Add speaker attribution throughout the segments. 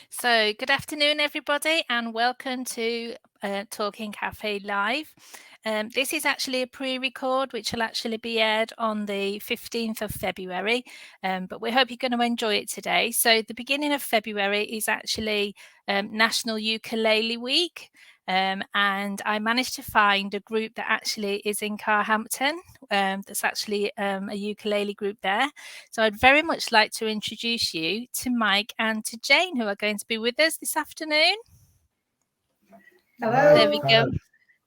Speaker 1: So, good afternoon, everybody, and welcome to Talking Cafe Live. This is actually a pre-record, which will actually be aired on the 15th of February, but we hope you're going to enjoy it today. So, the beginning of February is actually National Ukulele Week. And I managed to find a group that actually is in Carhampton. That's actually a ukulele group there. So I'd very much like to introduce you to Mike and to Jane, who are going to be with us this afternoon.
Speaker 2: Hello.
Speaker 1: There we go.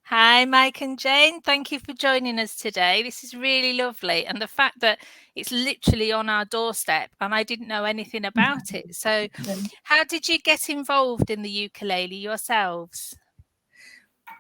Speaker 1: Hi, Mike and Jane. Thank you for joining us today. This is really lovely. And the fact that it's literally on our doorstep and I didn't know anything about it. So how did you get involved in the ukulele yourselves?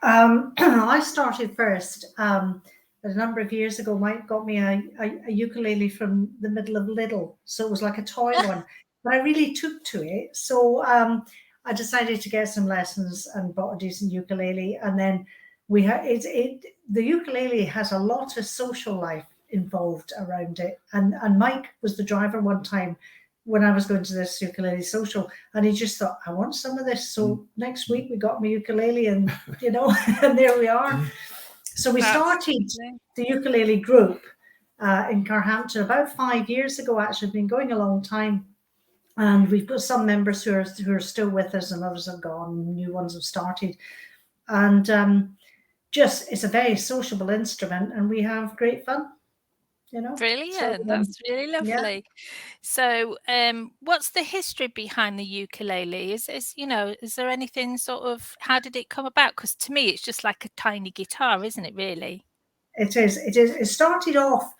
Speaker 2: I started first. A number of years ago, Mike got me a ukulele from the middle of Lidl. So it was like a toy one, but I really took to it. So I decided to get some lessons and bought a decent ukulele. And then the ukulele has a lot of social life involved around it. And Mike was the driver one time when I was going to this ukulele social, and he just thought, I want some of this. So next week we got my ukulele, and and there we are. So we started the ukulele group in Carhampton about 5 years ago. Actually, been going a long time, and we've got some members who are still with us, and others have gone. New ones have started, and just it's a very sociable instrument, and we have great fun.
Speaker 1: Brilliant. So, that's really lovely. Yeah. So what's the history behind the ukulele? Is there anything sort of, how did it come about? Because to me it's just like a tiny guitar, isn't it, really?
Speaker 2: It is. It started off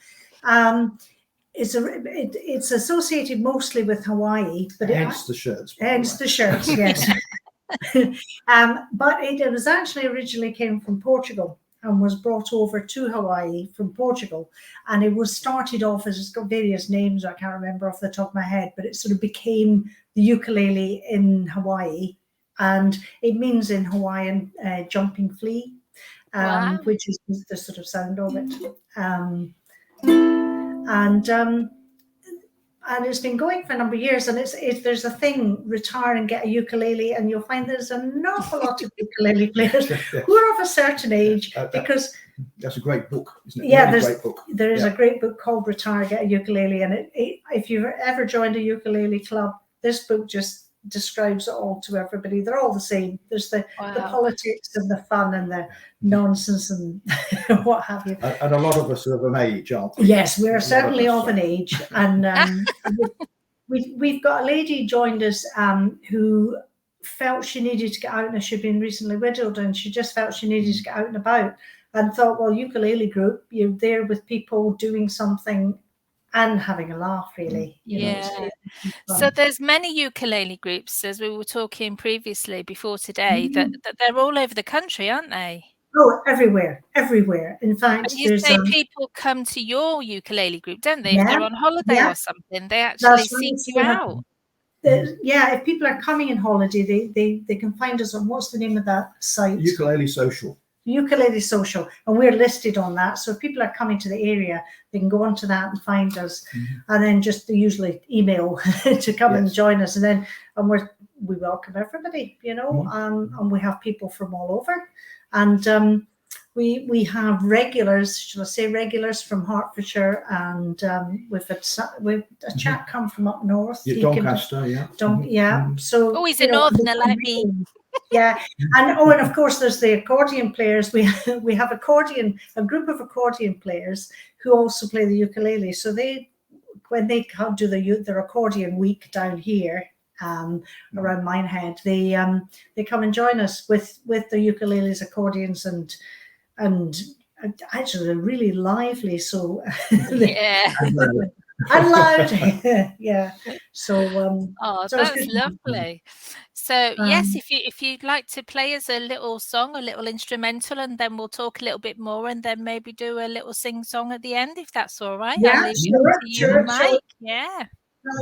Speaker 2: it's associated mostly with Hawaii, but
Speaker 3: hence the shirts.
Speaker 2: Hence the shirts, yes. But it was actually originally came from Portugal and was brought over to Hawaii from Portugal. And it was started off as, it's got various names, I can't remember off the top of my head, but it sort of became the ukulele in Hawaii. And it means in Hawaiian jumping flea, wow. Which is the sort of sound of it. And it's been going for a number of years, and it's there's a thing, retire and get a ukulele, and you'll find there's an awful lot of ukulele players who are of a certain age, because
Speaker 3: that's a great book, isn't it?
Speaker 2: Yeah,
Speaker 3: really great book.
Speaker 2: There is a great book called Retire, Get a Ukulele, and if you've ever joined a ukulele club, this book just describes it all to everybody. They're all the same. There's the politics and the fun and the nonsense and what have you.
Speaker 3: And a lot of us are of an age, aren't we?
Speaker 2: Yes, we're certainly of an age. And we've got a lady joined us who felt she needed to get out, and she'd been recently widowed, and she just felt she needed to get out and about, and thought, well, ukulele group, you're there with people doing something and having a laugh, really.
Speaker 1: So there's many ukulele groups, as we were talking previously before today, that they're all over the country, aren't they?
Speaker 2: Oh, everywhere. In fact,
Speaker 1: and you say people come to your ukulele group, don't they?
Speaker 2: Yeah,
Speaker 1: if they're on holiday or something, they actually seek you out.
Speaker 2: If people are coming on holiday, they can find us on, what's the name of that site?
Speaker 3: Ukulele Social.
Speaker 2: Ukulele Social, and we're listed on that. So if people are coming to the area, they can go onto that and find us, and then just usually email to come and join us, and we welcome everybody, and we have people from all over, and we have regulars, shall I say regulars from Hertfordshire, and we've a chap come from up north.
Speaker 3: Doncaster,
Speaker 2: So
Speaker 1: he's a northerner like me.
Speaker 2: Yeah, and of course there's the accordion players. We have a group of accordion players who also play the ukulele. So when they come to their accordion week down here around Minehead, they come and join us with the ukuleles, accordions, and actually they're really lively. So and loud. Yeah. So
Speaker 1: that's lovely. So yes, if you'd like to play us a little song, a little instrumental, and then we'll talk a little bit more, and then maybe do a little sing song at the end, if that's all right.
Speaker 2: Yeah,
Speaker 1: sure. Mike. Yeah.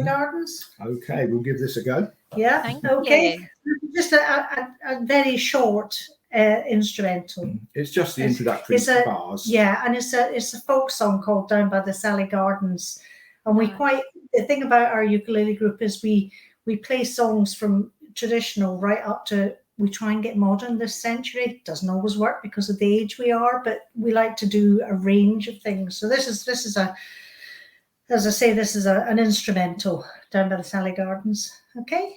Speaker 2: Gardens.
Speaker 3: Okay, we'll give this a go.
Speaker 2: Yeah.
Speaker 1: Thank
Speaker 2: okay.
Speaker 1: You.
Speaker 2: Just a very short instrumental.
Speaker 3: It's just the introductory bars.
Speaker 2: Yeah, and it's a folk song called Down by the Sally Gardens, and the thing about our ukulele group is we play songs from traditional right up to, we try and get modern this century. It doesn't always work because of the age we are, but we like to do a range of things. So this is a, as I say, this is an instrumental down by the Sally Gardens. Okay.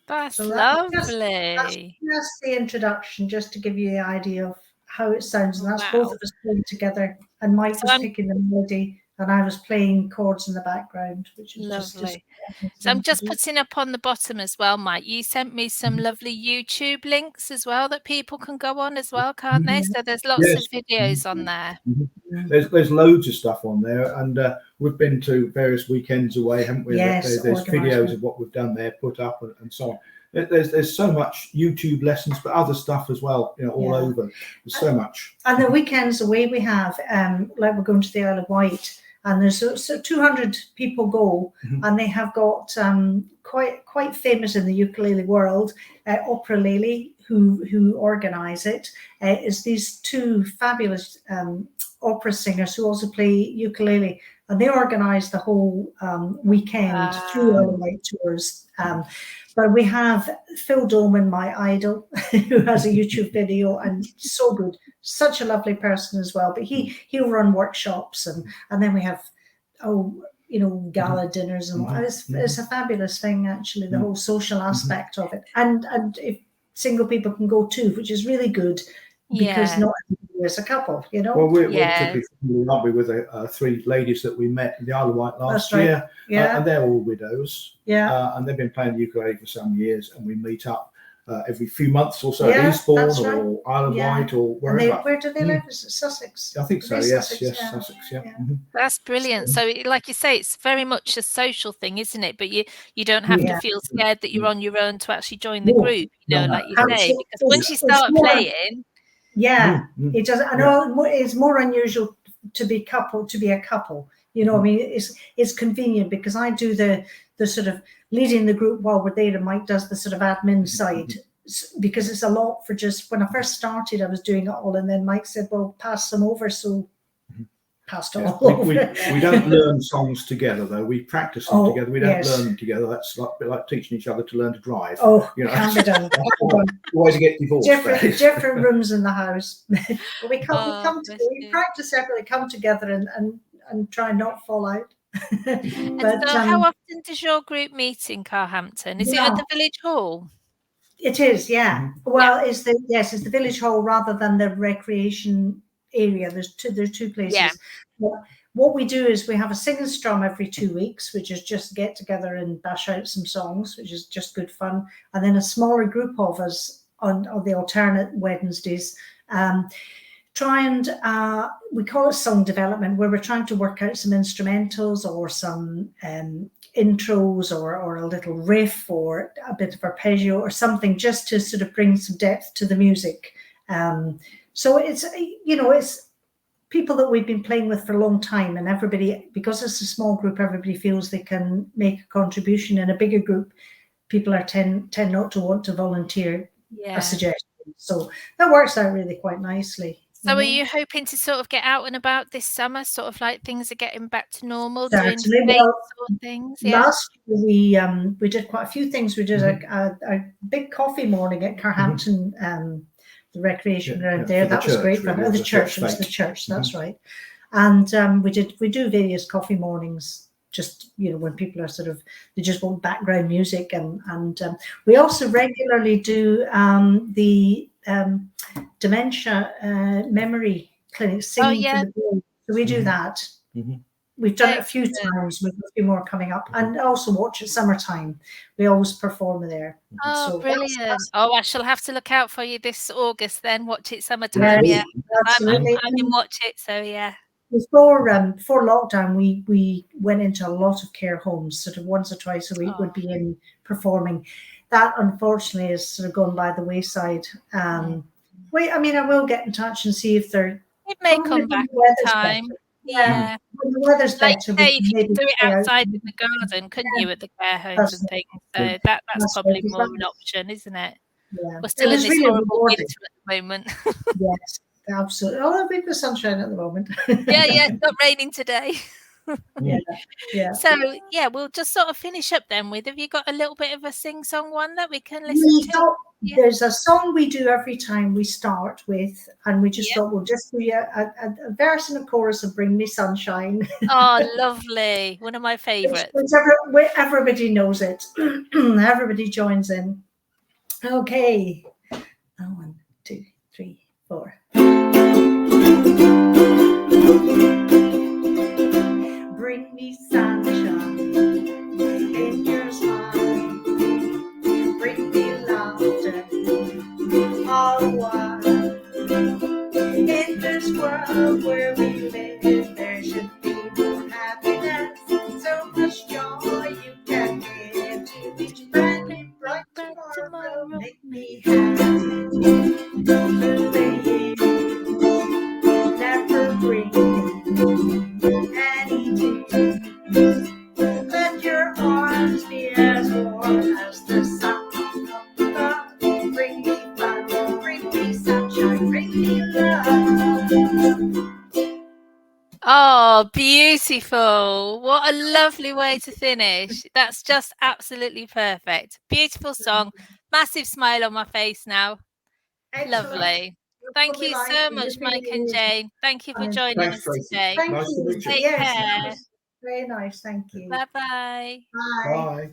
Speaker 1: That's lovely.
Speaker 2: That's the introduction, just to give you the idea of how it sounds. And that's
Speaker 1: Wow.
Speaker 2: both of us playing together. And Mike
Speaker 1: So
Speaker 2: was
Speaker 1: I'm-
Speaker 2: picking the melody, and I was playing chords in the background, which is
Speaker 1: Lovely.
Speaker 2: just
Speaker 1: So I'm just putting up on the bottom as well, Mike. You sent me some lovely YouTube links as well that people can go on as well, can't they? So there's lots of videos on there.
Speaker 3: There's loads of stuff on there, and we've been to various weekends away, haven't we?
Speaker 2: Yes,
Speaker 3: There's videos of what we've done there, put up, and so on. There's so much YouTube lessons, but other stuff as well, all over. There's so much.
Speaker 2: And the weekends away we have, like we're going to the Isle of Wight, and there's so 200 people go, and they have got quite famous in the ukulele world, Opera Lely, who organise it, is these two fabulous opera singers who also play ukulele, and they organise the whole weekend through Isle of Wight tours. But we have Phil Doman, my idol, who has a YouTube video, and so good, such a lovely person as well. But he'll run workshops, and then we have gala dinners, and it's a fabulous thing, actually, the whole social aspect of it, and if single people can go too, which is really good, because not everybody is a couple,
Speaker 3: Well, we're particularly lovely with the three ladies that we met in the Isle of Wight last year, and they're all widows, and they've been playing the ukulele for some years, and we meet up every few months or so at Eastbourne or Isle of Wight or wherever.
Speaker 2: Where do they live? Is it Sussex?
Speaker 3: I think so. Yes, Sussex. Yeah.
Speaker 1: That's brilliant. So, like you say, it's very much a social thing, isn't it? But you don't have to feel scared that you're on your own to actually join the group, like you say, because once you start playing.
Speaker 2: It does. I know it's more unusual to be a couple. I mean, it's convenient because I do the sort of leading the group while we're there, and Mike does the sort of admin side, because it's a lot for just, when I first started, I was doing it all, and then Mike said, well, pass them over, so passed it all over.
Speaker 3: We don't learn songs together, though. We practice them together. We don't learn them together. That's a bit like teaching each other to learn to drive.
Speaker 2: Can be done.
Speaker 3: Always get divorced.
Speaker 2: Different rooms in the house. But we practice separately, come together, and try not to fall out.
Speaker 1: But so how often does your group meet in Carhampton? Is it at the village hall?
Speaker 2: It is, yeah. Well, it's the village hall rather than the recreation area. There's two places. What we do is we have a sing and strum every 2 weeks, which is just get together and bash out some songs, which is just good fun. And then a smaller group of us on the alternate Wednesdays try and we call it song development, where we're trying to work out some instrumentals or some intros or a little riff or a bit of arpeggio or something, just to sort of bring some depth to the music. So it's people that we've been playing with for a long time, and everybody, because it's a small group, everybody feels they can make a contribution. In a bigger group, people tend not to want to volunteer a suggestion. So that works out really quite nicely.
Speaker 1: So are you hoping to sort of get out and about this summer, sort of like things are getting back to normal,
Speaker 2: Certainly.
Speaker 1: doing sort of things?
Speaker 2: Last year we did quite a few things. We did a big coffee morning at Carhampton, the recreation ground there. That was great fun. The church, it was the church, that's right. And we do various coffee mornings, just when people are sort of, they just want background music, and we also regularly do the dementia memory clinics, singing for the brain. So we do that. We've done it a few times. We've got a few more coming up, and also watch at summertime. We always perform there.
Speaker 1: Oh, so brilliant! I shall have to look out for you this August then. Watch it summertime.
Speaker 2: Absolutely.
Speaker 1: I'm in watch it. So
Speaker 2: Before lockdown, we went into a lot of care homes. Sort of once or twice a week would be in performing. That unfortunately has sort of gone by the wayside. I will get in touch and see if they're.
Speaker 1: It may come back in time. Yeah.
Speaker 2: When the weather's better,
Speaker 1: you can do it outside in the garden, couldn't you, at the care homes and things? So that's probably more of an option, isn't it?
Speaker 2: Yeah.
Speaker 1: We're still in this
Speaker 2: really
Speaker 1: horrible
Speaker 2: rewarding.
Speaker 1: winter at the moment.
Speaker 2: Yes, absolutely. Oh, a bit of sunshine at the moment.
Speaker 1: Yeah, it's not raining today.
Speaker 2: Yeah.
Speaker 1: So yeah, we'll just sort of finish up then with, have you got a little bit of a sing-song one that we can listen to?
Speaker 2: There's a song we do every time we start with, and we just thought we'll just do a verse and a chorus of Bring Me Sunshine.
Speaker 1: Oh, lovely. One of my favourites.
Speaker 2: Everybody knows it. Everybody joins in. Okay. 1, 2, 3, 4. Bring me sunshine in your smile. Bring me laughter all the while. In this world where we live, there should be more happiness, so much joy you can give to each brand new bright tomorrow. Make me happy through the years. Never bring me any tears. Let your arms be as warm as the sun up above. Bring me fun, bring me sunshine, bring me love.
Speaker 1: Oh, beautiful. What a lovely way to finish. That's just absolutely perfect. Beautiful song. Massive smile on my face now.
Speaker 2: Excellent.
Speaker 1: Lovely. Thank you so much, Mike and Jane. Thank you for joining us today.
Speaker 2: Thank you.
Speaker 3: Nice to meet you.
Speaker 1: Take care.
Speaker 2: Very nice. Thank you.
Speaker 1: Bye-bye.
Speaker 2: Bye.
Speaker 3: Bye.